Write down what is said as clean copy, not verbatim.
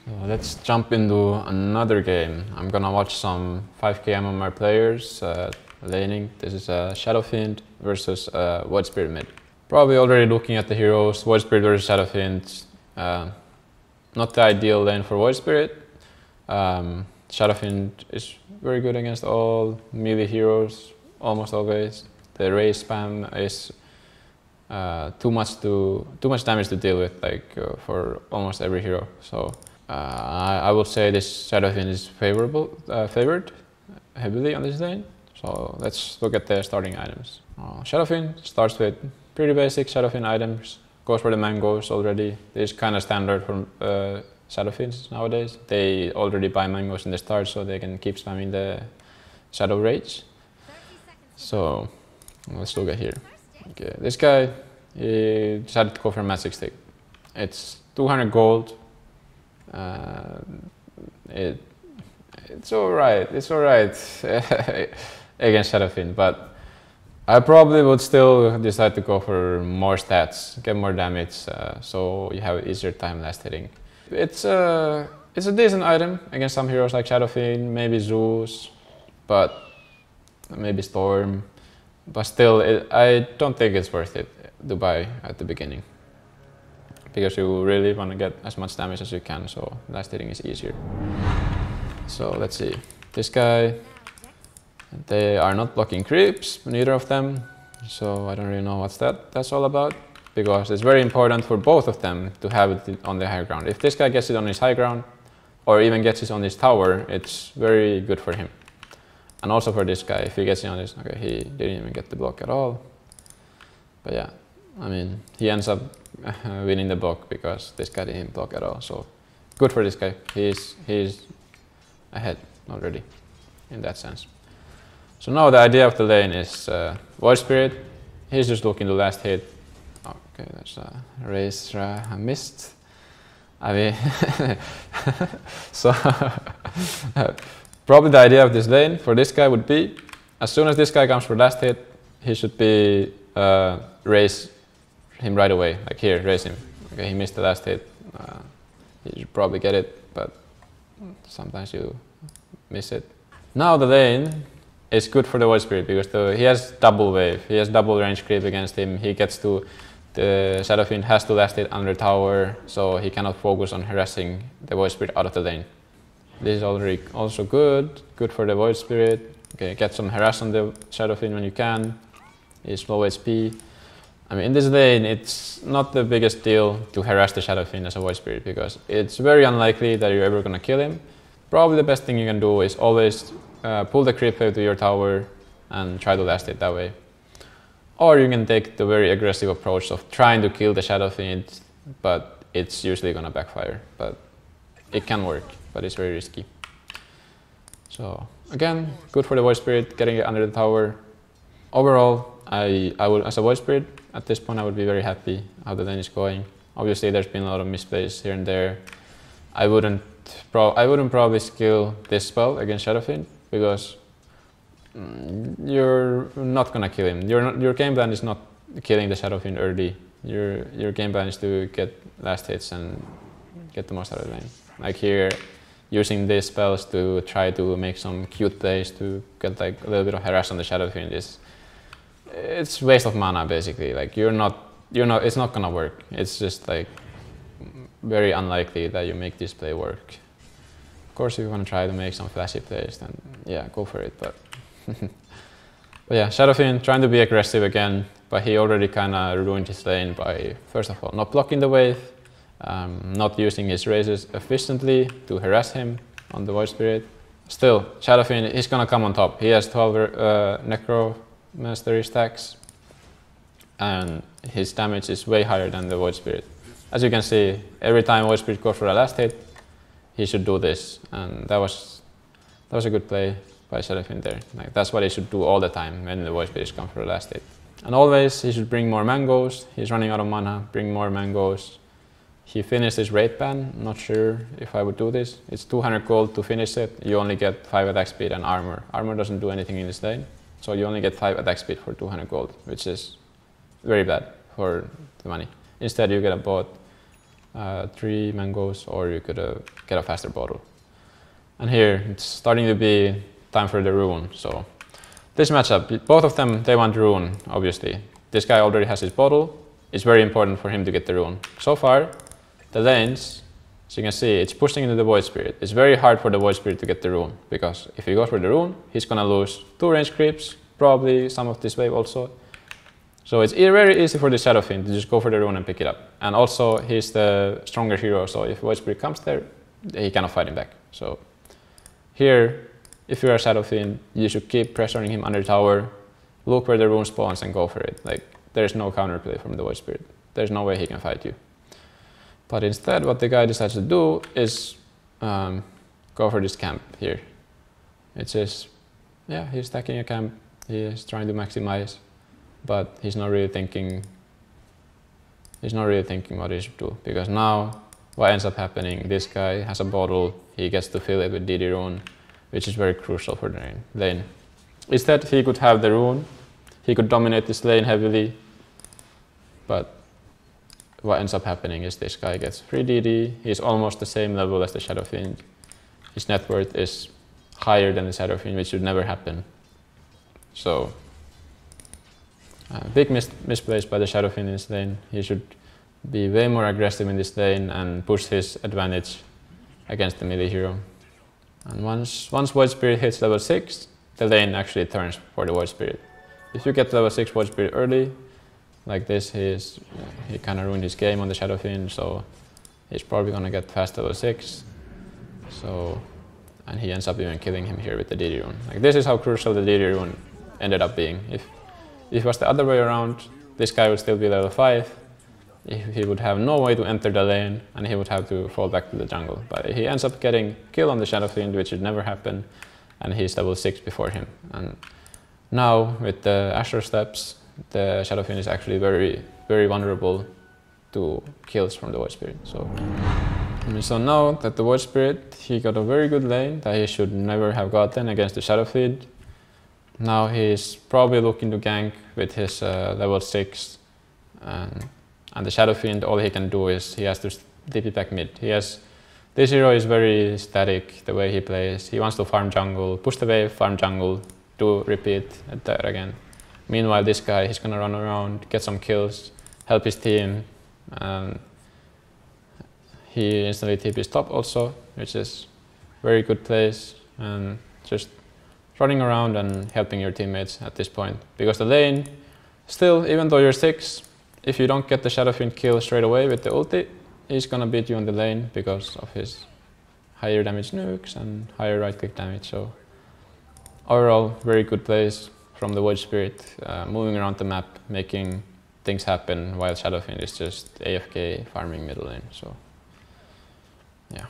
Let's jump into another game. I'm gonna watch some 5k MMR players laning. This is Shadow Fiend versus Void Spirit mid. Probably already looking at the heroes. Void Spirit versus Shadow Fiend. Not the ideal lane for Void Spirit. Shadow Fiend is very good against all melee heroes, almost always. The raise spam is too much damage to deal with, for almost every hero. So I would say this Shadow Fiend is favored heavily on this lane. So let's look at the starting items. Shadow Fiend starts with pretty basic Shadow Fiend items. Goes for the mangoes already. This is kind of standard for Shadow Fiends nowadays. They already buy mangoes in the start, so they can keep spamming the Shadow Rage. So let's look at here. Okay, this guy, he decided to go for a magic stick. It's 200 gold. It's alright. It's alright against Shadow Fiend, but I probably would still decide to go for more stats, get more damage, so you have an easier time last hitting. It's a decent item against some heroes like Shadow Fiend, maybe Zeus, but maybe Storm. But still, I don't think it's worth it to buy at the beginning, because you really want to get as much damage as you can, so last hitting is easier. So let's see, this guy, they are not blocking creeps, neither of them, so I don't really know what that's all about, because it's very important for both of them to have it on the high ground. If this guy gets it on his high ground, or even gets it on his tower, it's very good for him. And also for this guy, if he gets it on his, okay, he didn't even get the block at all. But yeah, I mean, he ends up winning the block because this guy didn't block at all. So good for this guy. He's ahead already in that sense. So now the idea of the lane is Void Spirit. He's just looking to last hit. Okay, that's a raise missed. I mean, so probably the idea of this lane for this guy would be, as soon as this guy comes for last hit, he should be raise him right away, like here, raise him. Okay, he missed the last hit. He should probably get it, but sometimes you miss it. Now the lane is good for the Void Spirit because he has double wave, he has double range creep against him. He gets to, the Shadow Fiend has to last hit under tower, so he cannot focus on harassing the Void Spirit out of the lane. This is already also good for the Void Spirit. Okay, get some harass on the Shadow Fiend when you can. He's low HP. I mean, in this lane, it's not the biggest deal to harass the Shadow Fiend as a Void Spirit because it's very unlikely that you're ever gonna kill him. Probably the best thing you can do is always pull the creep wave to your tower and try to last it that way. Or you can take the very aggressive approach of trying to kill the Shadow Fiend, but it's usually gonna backfire. But it can work, but it's very risky. So again, good for the Void Spirit, getting it under the tower. Overall, I would, as a Void Spirit, at this point I would be very happy how the lane is going. Obviously there's been a lot of misplays here and there. I wouldn't probably skill this spell against Shadow Fiend because you're not gonna kill him. Your game plan is not killing the Shadow Fiend early. Your game plan is to get last hits and get the most out of the lane. Like here, using these spells to try to make some cute plays to get like a little bit of harass on the Shadow Fiend it's waste of mana basically. Like it's not gonna work. It's just like very unlikely that you make this play work. Of course, if you want to try to make some flashy plays, then yeah, go for it. But but yeah, Shadow Fiend trying to be aggressive again, but he already kind of ruined his lane by, first of all, not blocking the wave, not using his raises efficiently to harass him on the Void Spirit. Still, Shadow Fiend, he's gonna come on top. He has 12 Necro Mastery stacks, and his damage is way higher than the Void Spirit. As you can see, every time Void Spirit goes for a last hit, he should do this, and that was a good play by Shadow Fiend there. Like, that's what he should do all the time when the Void Spirit comes for a last hit. And always he should bring more mangoes. He's running out of mana, bring more mangoes. He finished his raid ban, not sure if I would do this. It's 200 gold to finish it. You only get 5 attack speed and armor. Armor doesn't do anything in this lane, so you only get 5 attack speed for 200 gold, which is very bad for the money. Instead you get a bot 3 mangoes, or you could get a faster bottle. And here it's starting to be time for the rune. So this matchup, both of them, they want rune, obviously. This guy already has his bottle. It's very important for him to get the rune. So far, the lanes, as you can see, it's pushing into the Void Spirit. It's very hard for the Void Spirit to get the rune, because if he goes for the rune, he's gonna lose 2 range creeps, probably some of this wave also. So it's very easy for the Shadow Fiend to just go for the rune and pick it up. And also, he's the stronger hero, so if Void Spirit comes there, he cannot fight him back. So here, if you're a Shadow Fiend, you should keep pressuring him under tower, look where the rune spawns and go for it. Like, there's no counterplay from the Void Spirit. There's no way he can fight you. But instead, what the guy decides to do is go for this camp here. It's just, yeah, he's stacking a camp. He is trying to maximize, but he's not really thinking. He's not really thinking what he should do, because now what ends up happening? This guy has a bottle. He gets to fill it with DD rune, which is very crucial for the lane. Instead, he could have the rune. He could dominate this lane heavily, but what ends up happening is this guy gets free DD. He's almost the same level as the Shadow Fiend. His net worth is higher than the Shadow Fiend, which should never happen. So, big misplays by the Shadow Fiend in this lane. He should be way more aggressive in this lane and push his advantage against the melee hero. And once Void Spirit hits level 6, the lane actually turns for the Void Spirit. If you get level 6 Void Spirit early, like this, he kind of ruined his game on the Shadow Fiend, so he's probably gonna get fast level 6. So, and he ends up even killing him here with the DD rune. Like, this is how crucial the DD rune ended up being. If it was the other way around, this guy would still be level 5. He would have no way to enter the lane, and he would have to fall back to the jungle. But he ends up getting kill on the Shadow Fiend, which should never happen, and he's level 6 before him. And now, with the Astral Steps, the Shadow Fiend is actually very, very vulnerable to kills from the Void Spirit. So now that the Void Spirit, he got a very good lane that he should never have gotten against the Shadow Fiend. Now he's probably looking to gank with his level 6, and the Shadow Fiend, all he can do is he has to TP back mid. This hero is very static the way he plays. He wants to farm jungle, push the wave, farm jungle, do repeat that again. Meanwhile, this guy, he's gonna run around, get some kills, help his team, and he instantly TPs top also, which is very good plays, and just running around and helping your teammates at this point. Because the lane, still, even though you're 6, if you don't get the Shadow Fiend kill straight away with the ulti, he's gonna beat you on the lane because of his higher damage nukes and higher right click damage. So overall, very good plays from the Void Spirit, moving around the map, making things happen, while Shadow Fiend is just AFK farming middle lane. So, yeah.